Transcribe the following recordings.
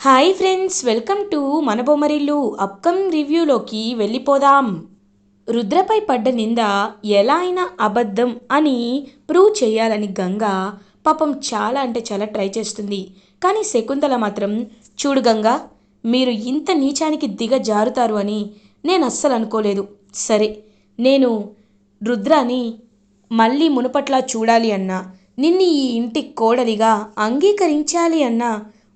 Hi friends, welcome to మన Bommarillu. Upcoming రివ్యూలోకి వెళ్ళిపోదాం. రుద్రపై పడ్డ నింద ఎలా అయినా అబద్ధం అని ప్రూవ్ చేయాలని గంగ పాపం చాలా అంటే చాలా ట్రై చేస్తుంది. కానీ శకుంతల మాత్రం, చూడు గంగ, మీరు ఇంత నీచానికి దిగజారుతారు అని నేను అస్సలు అనుకోలేదు. సరే, నేను రుద్రాని మళ్ళీ మునుపట్లా చూడాలి అన్నా, నిన్ను ఈ ఇంటి కోడలిగా అంగీకరించాలి అన్న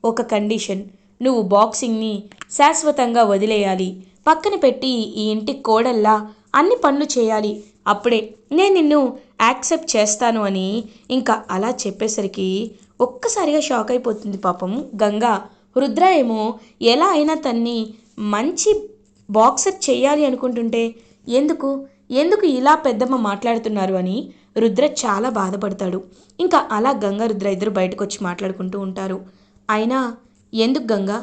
ఒక కండిషన్. నువ్వు బాక్సింగ్ని శాశ్వతంగా వదిలేయాలి, పక్కన పెట్టి ఈ ఇంటి కోడల్లా అన్ని పనులు చేయాలి. అప్పుడే నేను నిన్ను యాక్సెప్ట్ చేస్తాను అని ఇంకా అలా చెప్పేసరికి ఒక్కసారిగా షాక్ అయిపోతుంది పాపం గంగా. రుద్ర ఏమో ఎలా అయినా తన్ని మంచి బాక్సర్ చేయాలి అనుకుంటుంటే ఎందుకు ఎందుకు ఇలా పెద్దమ్మ మాట్లాడుతున్నారు అని రుద్ర చాలా బాధపడతాడు. ఇంకా అలా గంగ రుద్ర ఇద్దరు బయటకు వచ్చి మాట్లాడుకుంటూ ఉంటారు. అయినా ఎందుకు గంగా,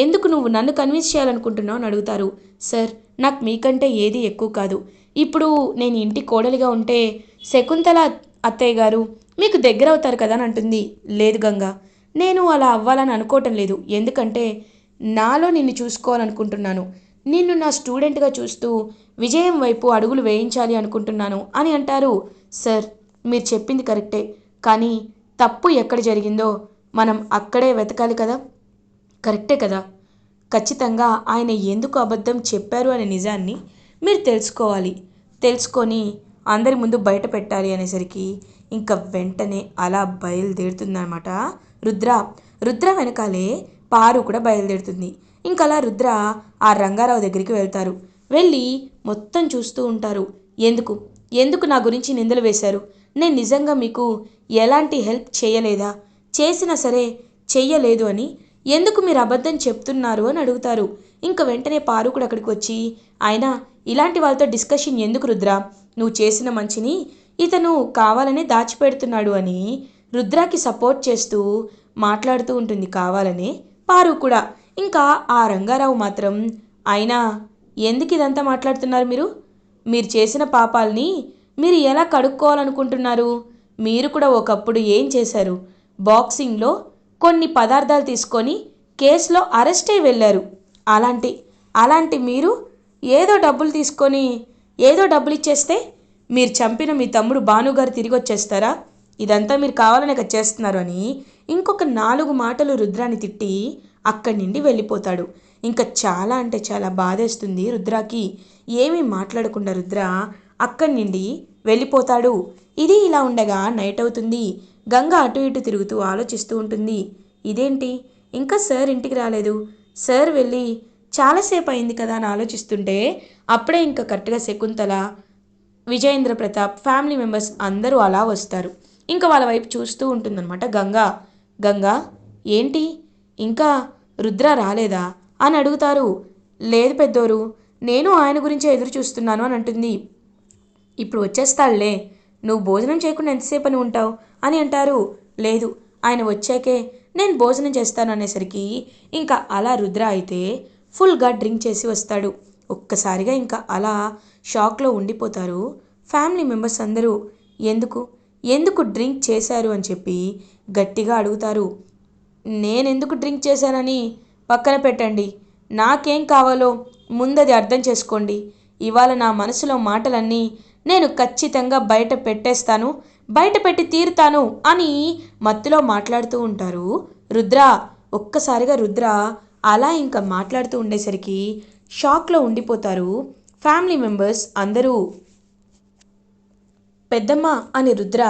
ఎందుకు నువ్వు నన్ను కన్విన్స్ చేయాలనుకుంటున్నావు అని అడుగుతారు. సార్, నాకు మీకంటే ఏది ఎక్కువ కాదు. ఇప్పుడు నేను ఇంటి కోడలిగా ఉంటే శకుంతల అత్తయ్య గారు మీకు దగ్గర అవుతారు కదా అని అంటుంది. లేదు గంగా, నేను అలా అవ్వాలని అనుకోవటం లేదు. ఎందుకంటే నాలో నిన్ను చూసుకోవాలనుకుంటున్నాను. నిన్ను నా స్టూడెంట్గా చూస్తూ విజయం వైపు అడుగులు వేయించాలి అనుకుంటున్నాను అని అంటారు. సార్, మీరు చెప్పింది కరెక్టే, కానీ తప్పు ఎక్కడ జరిగిందో మనం అక్కడే వెతకాలి కదా. కరెక్టే కదా. ఖచ్చితంగా ఆయన ఎందుకు అబద్ధం చెప్పారు అనే నిజాన్ని మీరు తెలుసుకోవాలి. తెలుసుకొని అందరి ముందు బయట పెట్టాలి అనేసరికి ఇంకా వెంటనే అలా బయలుదేరుతుందన్నమాట రుద్ర. రుద్ర వెనకాలే పారు కూడా బయలుదేరుతుంది. ఇంకా అలా రుద్ర ఆ రంగారావు దగ్గరికి వెళ్తారు. వెళ్ళి మొత్తం చూస్తూ ఉంటారు. ఎందుకు ఎందుకు నా గురించి నిందలు వేశారు? నేను నిజంగా మీకు ఎలాంటి హెల్ప్ చేయలేదా? చేసినా సరే చెయ్యలేదు అని ఎందుకు మీరు అబద్ధం చెప్తున్నారు అని అడుగుతారు. ఇంక వెంటనే పారు కూడా అక్కడికి వచ్చి, అయినా ఇలాంటి వాళ్ళతో డిస్కషన్ ఎందుకు రుద్ర, నువ్వు చేసిన మంచిని ఇతను కావాలనే దాచిపెడుతున్నాడు అని రుద్రాకి సపోర్ట్ చేస్తూ మాట్లాడుతూ ఉంటుంది కావాలనే పారు కూడా. ఇంకా ఆ రంగారావు మాత్రం, అయినా ఎందుకు ఇదంతా మాట్లాడుతున్నారు మీరు? మీరు చేసిన పాపాలని మీరు ఎలా కడుక్కోవాలనుకుంటున్నారు? మీరు కూడా ఒకప్పుడు ఏం చేశారు? బాక్సింగ్లో కొన్ని పదార్థాలు తీసుకొని కేసులో అరెస్ట్ అయి వెళ్ళారు. అలాంటి అలాంటి మీరు ఏదో డబ్బులు తీసుకొని ఏదో డబ్బులు ఇచ్చేస్తే మీరు చంపిన మీ తమ్ముడు భానుగారు తిరిగి వచ్చేస్తారా? ఇదంతా మీరు కావాలనే చేస్తున్నారు అని ఇంకొక 4 మాటలు రుద్రాని తిట్టి అక్కడి నుండి వెళ్ళిపోతాడు. ఇంకా చాలా అంటే చాలా బాధేస్తుంది రుద్రాకి. ఏమీ మాట్లాడకుండా రుద్ర అక్కడి నుండి వెళ్ళిపోతాడు. ఇది ఇలా ఉండగా నైట్ అవుతుంది. గంగ అటు ఇటు తిరుగుతూ ఆలోచిస్తూ ఉంటుంది. ఇదేంటి ఇంకా సార్ ఇంటికి రాలేదు? సార్ వెళ్ళి చాలాసేపు అయింది కదా అని ఆలోచిస్తుంటే అప్పుడే ఇంకా కరెక్ట్గా శకుంతల, విజయేంద్ర ప్రతాప్ ఫ్యామిలీ మెంబర్స్ అందరూ అలా వస్తారు. ఇంకా వాళ్ళ వైపు చూస్తూ ఉంటుందన్నమాట గంగా. గంగా, ఏంటి ఇంకా రుద్ర రాలేదా అని అడుగుతారు. లేదు పెద్దోరు, నేను ఆయన గురించే ఎదురు చూస్తున్నాను అని అంటుంది. ఇప్పుడు వచ్చేస్తాడులే, నువ్వు భోజనం చేయకుండా ఎంతసేపు అని ఉంటావు అని అంటారు. లేదు, ఆయన వచ్చాకే నేను భోజనం చేస్తాను అనేసరికి ఇంకా అలా రుద్ర అయితే ఫుల్గా డ్రింక్ చేసి వస్తాడు. ఒక్కసారిగా ఇంకా అలా షాక్లో ఉండిపోతారు ఫ్యామిలీ మెంబర్స్ అందరూ. ఎందుకు ఎందుకు డ్రింక్ చేశారు అని చెప్పి గట్టిగా అడుగుతారు. నేనెందుకు డ్రింక్ చేశానని పక్కన పెట్టండి, నాకేం కావాలో ముందది అర్థం చేసుకోండి. ఇవాళ నా మనసులో మాటలన్నీ నేను ఖచ్చితంగా బయట పెట్టేస్తాను, బయట పెట్టి తీరుతాను అని మత్తులో మాట్లాడుతూ ఉంటారు రుద్ర. ఒక్కసారిగా రుద్ర అలా ఇంకా మాట్లాడుతూ ఉండేసరికి షాక్లో ఉండిపోతారు ఫ్యామిలీ మెంబర్స్ అందరూ. పెద్దమ్మ అని రుద్ర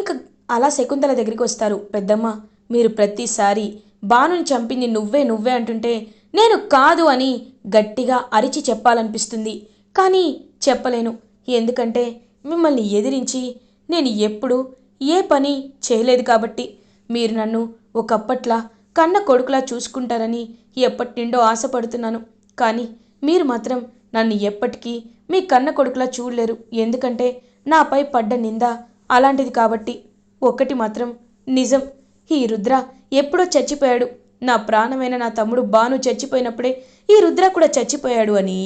ఇంకా అలా శకుంతల దగ్గరికి వస్తారు. పెద్దమ్మ, మీరు ప్రతిసారి బానుని చంపింది నువ్వే నువ్వే అంటుంటే నేను కాదు అని గట్టిగా అరిచి చెప్పాలనిపిస్తుంది. కానీ చెప్పలేను. ఎందుకంటే మిమ్మల్ని ఎదిరించి నేను ఎప్పుడు ఏ పని చేయలేదు కాబట్టి. మీరు నన్ను ఒకప్పట్లా కన్న కొడుకులా చూసుకుంటారని ఎప్పటి నుండో ఆశపడుతున్నాను. కానీ మీరు మాత్రం నన్ను ఎప్పటికీ మీ కన్న కొడుకులా చూడలేరు. ఎందుకంటే నాపై పడ్డ నింద అలాంటిది కాబట్టి. ఒక్కటి మాత్రం నిజం, ఈ రుద్ర ఎప్పుడో చచ్చిపోయాడు. నా ప్రాణమైన నా తమ్ముడు బాను చచ్చిపోయినప్పుడే ఈ రుద్ర కూడా చచ్చిపోయాడు అని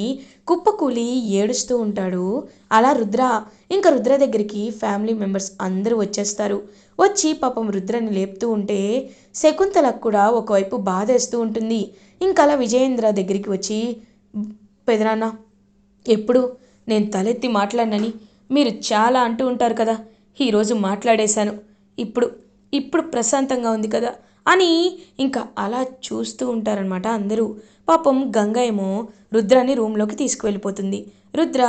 కుప్పకూలి ఏడుస్తూ ఉంటాడు. అలా రుద్ర దగ్గరికి ఫ్యామిలీ మెంబర్స్ అందరూ వచ్చేస్తారు. వచ్చి పాపం రుద్రని లేపుతూ ఉంటే శకుంతలకు కూడా ఒకవైపు బాధేస్తూ ఉంటుంది. ఇంకలా విజయేంద్ర దగ్గరికి వచ్చి, పెదనాన్న, ఎప్పుడు నేను తలెత్తి మాట్లాడినని మీరు చాలా అంటూ ఉంటారు కదా, ఈరోజు మాట్లాడేశాను, ఇప్పుడు ఇప్పుడు ప్రశాంతంగా ఉంది కదా అని ఇంకా అలా చూస్తూ ఉంటారనమాట అందరూ. పాపం గంగ ఏమో రుద్రాని రూమ్లోకి తీసుకువెళ్ళిపోతుంది. రుద్ర,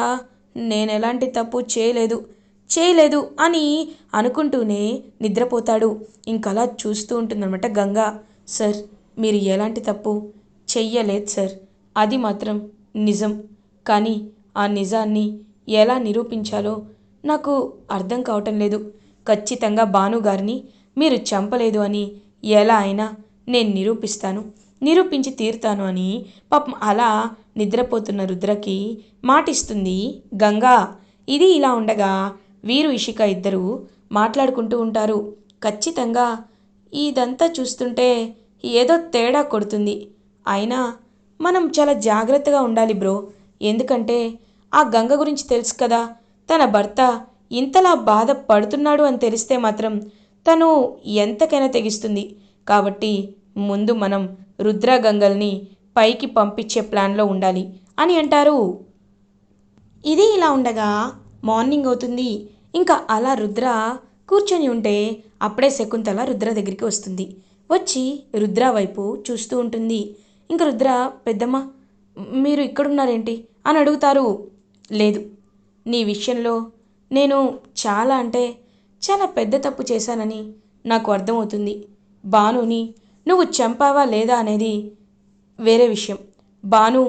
నేను ఎలాంటి తప్పు చేయలేదు అని అనుకుంటూనే నిద్రపోతాడు. ఇంకలా చూస్తూ ఉంటుందన్నమాట గంగ. సార్, మీరు ఎలాంటి తప్పు చెయ్యలేదు సార్, అది మాత్రం నిజం. కానీ ఆ నిజాన్ని ఎలా నిరూపించాలో నాకు అర్థం కావటం లేదు. ఖచ్చితంగా భానుగారిని మీరు చంపలేదు అని ఎలా అయినా నేను నిరూపించి తీరుతాను అని పాపం అలా నిద్రపోతున్న రుద్రకి మాటిస్తుంది గంగా. ఇది ఇలా ఉండగా వీరు ఇషిక ఇద్దరు మాట్లాడుకుంటూ ఉంటారు. ఖచ్చితంగా ఇదంతా చూస్తుంటే ఏదో తేడా కొడుతుంది. అయినా మనం చాలా జాగ్రత్తగా ఉండాలి బ్రో. ఎందుకంటే ఆ గంగ గురించి తెలుసు కదా, తన భర్త ఇంతలా బాధపడుతున్నాడు అని తెలిస్తే మాత్రం తను ఎంతకైనా తెగిస్తుంది. కాబట్టి ముందు మనం రుద్ర గంగల్ని పైకి పంపించే ప్లాన్లో ఉండాలి అని అంటారు. ఇది ఇలా ఉండగా మార్నింగ్ అవుతుంది. ఇంకా అలా రుద్ర కూర్చొని ఉంటే అప్పుడే శకుంతల రుద్ర దగ్గరికి వస్తుంది. వచ్చి రుద్ర వైపు చూస్తూ ఉంటుంది. ఇంక రుద్ర, పెద్దమ్మ, మీరు ఇక్కడున్నారేంటి అని అడుగుతారు. లేదు, నీ విషయంలో నేను చాలా పెద్ద తప్పు చేశానని నాకు అర్థమవుతుంది. భానుని నువ్వు చంపావా లేదా అనేది వేరే విషయం. భాను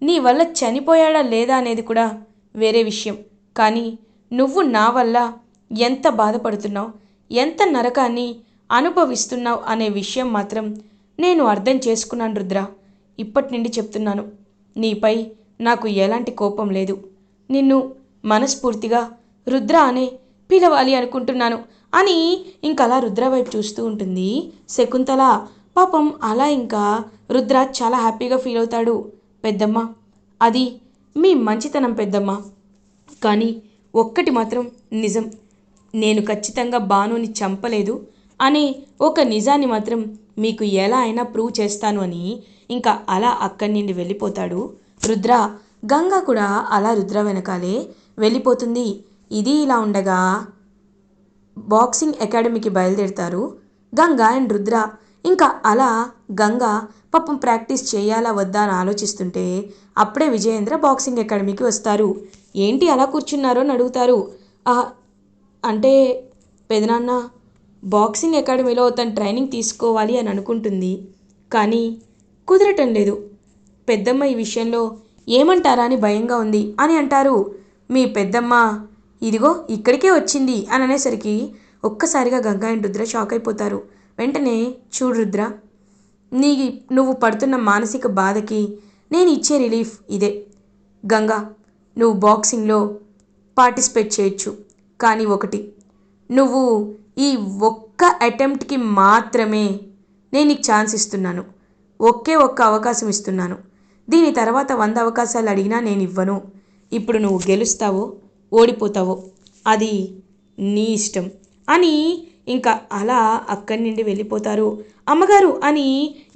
నీ వల్ల చనిపోయాడా లేదా అనేది కూడా వేరే విషయం. కానీ నువ్వు నా వల్ల ఎంత బాధపడుతున్నావు, ఎంత నరకాన్ని అనుభవిస్తున్నావు అనే విషయం మాత్రం నేను అర్థం చేసుకున్నాను రుద్ర. ఇప్పటి నుండి చెప్తున్నాను, నీపై నాకు ఎలాంటి కోపం లేదు. నిన్ను మనస్ఫూర్తిగా రుద్ర అనే పిలవాలి అనుకుంటున్నాను అని ఇంకలా రుద్ర వైపు చూస్తూ ఉంటుంది శకుంతల. పాపం అలా ఇంకా రుద్ర చాలా హ్యాపీగా ఫీల్ అవుతాడు. పెద్దమ్మ, అది మీ మంచితనం పెద్దమ్మ. కానీ ఒక్కటి మాత్రం నిజం, నేను ఖచ్చితంగా భానుని చంపలేదు అనే ఒక నిజాన్ని మాత్రం మీకు ఎలా అయినా ప్రూవ్ చేస్తాను అని ఇంకా అలా అక్కడి నుండి వెళ్ళిపోతాడు రుద్ర. గంగ కూడా అలా రుద్ర వెనకాలే వెళ్ళిపోతుంది. ఇది ఇలా ఉండగా బాక్సింగ్ అకాడమీకి బయలుదేరుతారు గంగ అండ్ రుద్ర. ఇంకా అలా గంగ పాపం ప్రాక్టీస్ చేయాలా వద్దా అని ఆలోచిస్తుంటే అప్పుడే విజయేంద్ర బాక్సింగ్ అకాడమీకి వస్తారు. ఏంటి అలా కూర్చున్నారో అని అడుగుతారు. అంటే పెదనాన్న, బాక్సింగ్ అకాడమీలో తను ట్రైనింగ్ తీసుకోవాలి అని అనుకుంటుంది, కానీ కుదరటం లేదు. పెద్దమ్మ ఈ విషయంలో ఏమంటారా అని భయంగా ఉంది అని అంటారు. మీ పెద్దమ్మ ఇదిగో ఇక్కడికే వచ్చింది అని అనేసరికి ఒక్కసారిగా గంగా అండ్ రుద్ర షాక్ అయిపోతారు. వెంటనే, చూడు రుద్ర, నువ్వు పడుతున్న మానసిక బాధకి నేను ఇచ్చే రిలీఫ్ ఇదే. గంగా, నువ్వు బాక్సింగ్లో పార్టిసిపేట్ చేయొచ్చు, కానీ ఒకటి, నువ్వు ఈ ఒక్క అటెంప్ట్కి మాత్రమే నేను నీకు ఛాన్స్ ఇస్తున్నాను. ఒక్క అవకాశం ఇస్తున్నాను. దీని తర్వాత 100 అవకాశాలు అడిగినా నేను ఇవ్వను. ఇప్పుడు నువ్వు గెలుస్తావో ఓడిపోతావో అది నీ ఇష్టం అని ఇంకా అలా అక్కడి నుండి వెళ్ళిపోతారు. అమ్మగారు అని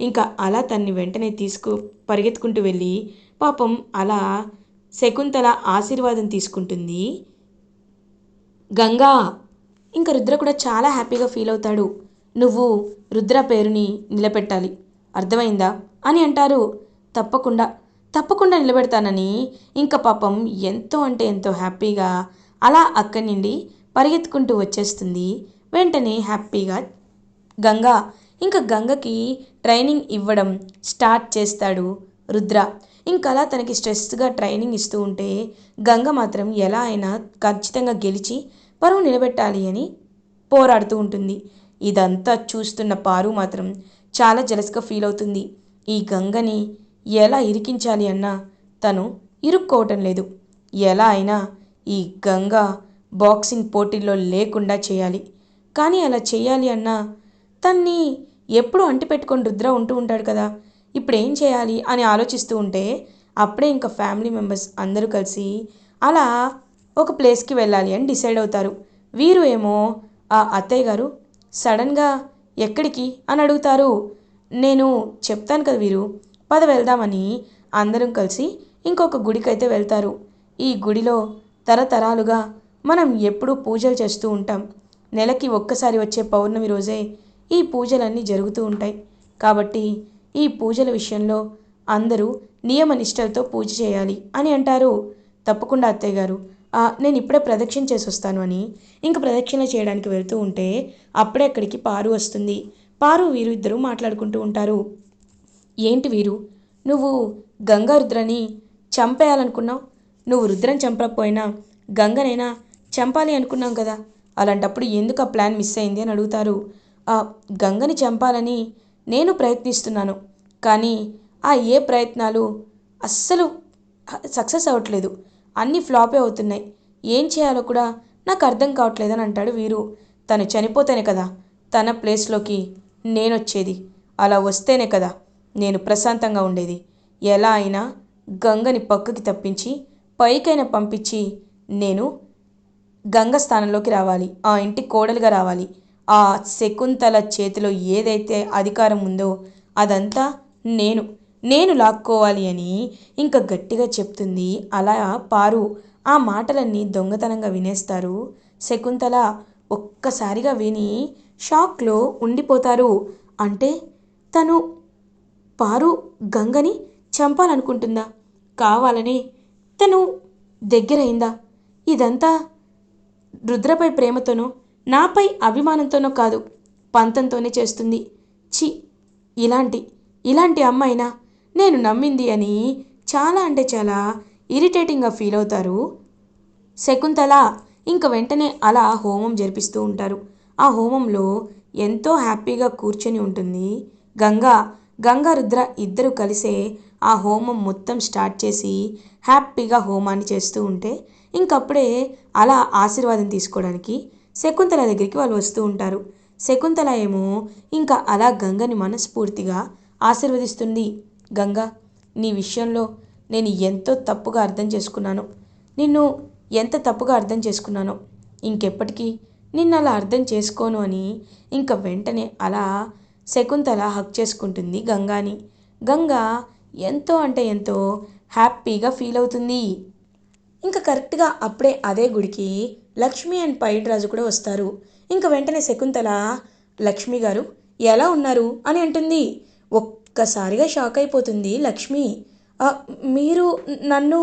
ఇంకా అలా తన్ని వెంటనే పరిగెత్తుకుంటూ వెళ్ళి పాపం అలా శకుంతల ఆశీర్వాదం తీసుకుంటుంది గంగా. ఇంకా రుద్ర కూడా చాలా హ్యాపీగా ఫీల్ అవుతాడు. నువ్వు రుద్ర పేరుని నిలబెట్టాలి, అర్థమైందా అని అంటారు. తప్పకుండా నిలబెడతానని ఇంకా పాపం ఎంతో అంటే ఎంతో హ్యాపీగా అలా అక్కడి నుండి పరిగెత్తుకుంటూ వచ్చేస్తుంది. వెంటనే హ్యాపీగా గంగా. ఇంకా గంగకి ట్రైనింగ్ ఇవ్వడం స్టార్ట్ చేస్తాడు రుద్ర. ఇంకలా తనకి స్ట్రెస్గా ట్రైనింగ్ ఇస్తూ ఉంటే గంగ మాత్రం ఎలా అయినా ఖచ్చితంగా గెలిచి పరువు నిలబెట్టాలి అని పోరాడుతూ ఉంటుంది. ఇదంతా చూస్తున్న పారు మాత్రం చాలా జలస్గా ఫీల్ అవుతుంది. ఈ గంగని ఎలా ఇరికించాలి అన్నా తను ఇరుక్కోవటం లేదు. ఎలా అయినా ఈ గంగ బాక్సింగ్ పోటీల్లో లేకుండా చేయాలి. కానీ అలా చేయాలి అన్నా తన్ని ఎప్పుడు అంటి పెట్టుకొని రుద్ర ఉంటూ ఉంటాడు కదా, ఇప్పుడు ఏం చేయాలి అని ఆలోచిస్తూ ఉంటే అప్పుడే ఇంకా ఫ్యామిలీ మెంబర్స్ అందరూ కలిసి అలా ఒక ప్లేస్కి వెళ్ళాలి అని డిసైడ్ అవుతారు. వీరు ఏమో ఆ అత్తయ్య గారు సడన్గా ఎక్కడికి అని అడుగుతారు. నేను చెప్తాను కదా వీరు, పద వెళ్దామని అందరం కలిసి ఇంకొక గుడికైతే వెళ్తారు. ఈ గుడిలో తరతరాలుగా మనం ఎప్పుడూ పూజలు చేస్తూ ఉంటాం. నెలకి ఒక్కసారి వచ్చే పౌర్ణమి రోజే ఈ పూజలన్నీ జరుగుతూ ఉంటాయి. కాబట్టి ఈ పూజల విషయంలో అందరూ నియమనిష్టలతో పూజ చేయాలి అని అంటారు. తప్పకుండా అత్తయ్య గారు, నేను ఇప్పుడే ప్రదక్షిణ చేసి వస్తాను అని ఇంక ప్రదక్షిణ చేయడానికి వెళ్తూ ఉంటే అప్పుడే అక్కడికి పారు వస్తుంది. పారు వీరు ఇద్దరు మాట్లాడుకుంటూ ఉంటారు. ఏంటి వీరు, నువ్వు గంగా రుద్రని చంపేయాలనుకున్నావు? నువ్వు రుద్రని చంపకపోయినా గంగనైనా చంపాలి అనుకున్నాం కదా, అలాంటప్పుడు ఎందుకు ఆ ప్లాన్ మిస్ అయింది అని అడుగుతారు. ఆ గంగని చంపాలని నేను ప్రయత్నిస్తున్నాను, కానీ ఏ ప్రయత్నాలు అస్సలు సక్సెస్ అవ్వట్లేదు. అన్నీ ఫ్లాపే అవుతున్నాయి. ఏం చేయాలో కూడా నాకు అర్థం కావట్లేదని అంటాడు వీరు. తను చనిపోతేనే కదా తన ప్లేస్లోకి నేనొచ్చేది. అలా వస్తేనే కదా నేను ప్రశాంతంగా ఉండేది. ఎలా అయినా గంగని పక్కకి తప్పించి పైకైనా పంపించి నేను గంగ స్థానంలోకి రావాలి, ఆ ఇంటి కోడలుగా రావాలి. ఆ శకుంతల చేతిలో ఏదైతే అధికారం ఉందో అదంతా నేను నేను లాక్కోవాలి అని ఇంకా గట్టిగా చెప్తుంది. అలా పారు ఆ మాటలన్నీ దొంగతనంగా వినేస్తారు. శకుంతల ఒక్కసారిగా విని షాక్లో ఉండిపోతారు. అంటే తను పారు గంగని చంపాలనుకుంటుందా? కావాలని తను దగ్గరైందా? ఇదంతా రుద్రపై ప్రేమతోనో నాపై అభిమానంతోనో కాదు, పంతంతోనే చేస్తుంది. చి, ఇలాంటి ఇలాంటి అమ్మాయినా నేను నమ్మింది అని చాలా అంటే చాలా ఇరిటేటింగ్గా ఫీల్ అవుతారు శకుంతల. ఇంక వెంటనే అలా హోమం జరిపిస్తూ ఉంటారు. ఆ హోమంలో ఎంతో హ్యాపీగా కూర్చొని ఉంటుంది గంగా. గంగా రుద్ర ఇద్దరు కలిసే ఆ హోమం మొత్తం స్టార్ట్ చేసి హ్యాపీగా హోమాన్ని చేస్తూ ఉంటే ఇంకప్పుడే అలా ఆశీర్వాదం తీసుకోవడానికి శకుంతల దగ్గరికి వాళ్ళు వస్తూ ఉంటారు. శకుంతల ఏమో ఇంకా అలా గంగని మనస్ఫూర్తిగా ఆశీర్వదిస్తుంది. గంగా, నీ విషయంలో నేను ఎంతో తప్పుగా అర్థం చేసుకున్నాను. నిన్ను ఎంత తప్పుగా అర్థం చేసుకున్నానో ఇంకెప్పటికీ నిన్ను అలా అర్థం చేసుకోను అని ఇంక వెంటనే అలా శకుంతల హక్ చేసుకుంటుంది గంగాని. గంగా ఎంతో అంటే ఎంతో హ్యాపీగా ఫీల్ అవుతుంది. ఇంకా కరెక్ట్గా అప్పుడే అదే గుడికి లక్ష్మి అండ్ పైడిరాజు కూడా వస్తారు. ఇంక వెంటనే శకుంతల, లక్ష్మి గారు ఎలా ఉన్నారు అని అంటుంది. ఒక్కసారిగా షాక్ అయిపోతుంది లక్ష్మి. మీరు నన్ను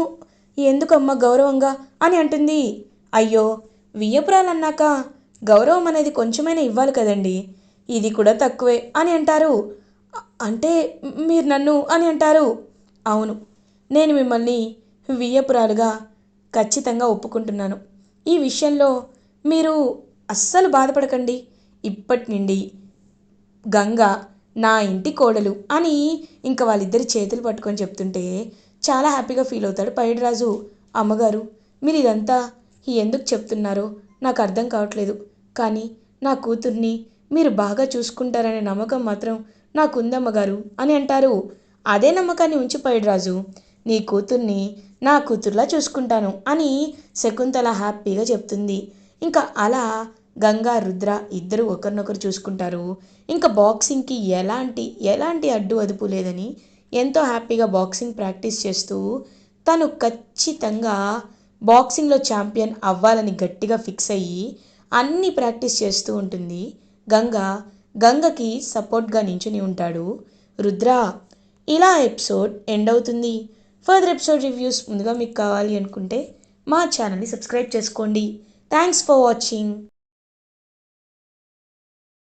ఎందుకమ్మా గౌరవంగా అని అంటుంది. అయ్యో, వియ్యపురాలు అన్నాక గౌరవం అనేది కొంచెమైనా ఇవ్వాలి కదండి, ఇది కూడా తక్కువే అని అంటారు. అంటే మీరు నన్ను అని అంటారు. అవును, నేను మిమ్మల్ని వియ్యపురాలుగా ఖచ్చితంగా ఒప్పుకుంటున్నాను. ఈ విషయంలో మీరు అస్సలు బాధపడకండి. ఇప్పటి నుండి గంగ నా ఇంటి కోడలు అని ఇంకా వాళ్ళిద్దరి చేతులు పట్టుకొని చెప్తుంటే చాలా హ్యాపీగా ఫీల్ అవుతాడు పైడిరాజు. అమ్మగారు, మీరు ఇదంతా ఎందుకు చెప్తున్నారో నాకు అర్థం కావట్లేదు, కానీ నా కూతుర్ని మీరు బాగా చూసుకుంటారనే నమ్మకం మాత్రం నాకుందమ్మగారు అని అంటారు. అదే నమ్మకాన్ని ఉంచి పైడిరాజు, నీ కూతుర్ని నా కూతుర్లా చూసుకుంటాను అని శకుంతల హ్యాపీగా చెప్తుంది. ఇంకా అలా గంగా రుద్ర ఇద్దరు ఒకరినొకరు చూసుకుంటారు. ఇంకా బాక్సింగ్కి ఎలాంటి ఎలాంటి అడ్డు అదుపు లేదని ఎంతో హ్యాపీగా బాక్సింగ్ ప్రాక్టీస్ చేస్తూ తను ఖచ్చితంగా బాక్సింగ్లో ఛాంపియన్ అవ్వాలని గట్టిగా ఫిక్స్ అయ్యి అన్నీ ప్రాక్టీస్ చేస్తూ ఉంటుంది గంగ. గంగకి సపోర్ట్గా నించుని ఉంటాడు రుద్ర. ఇలా ఎపిసోడ్ ఎండ్ అవుతుంది. ఫర్దర్ ఎపిసోడ్ రివ్యూస్ ముందుగా మీకు కావాలి అనుకుంటే మా ఛానల్ని సబ్స్క్రైబ్ చేసుకోండి. Thanks for watching.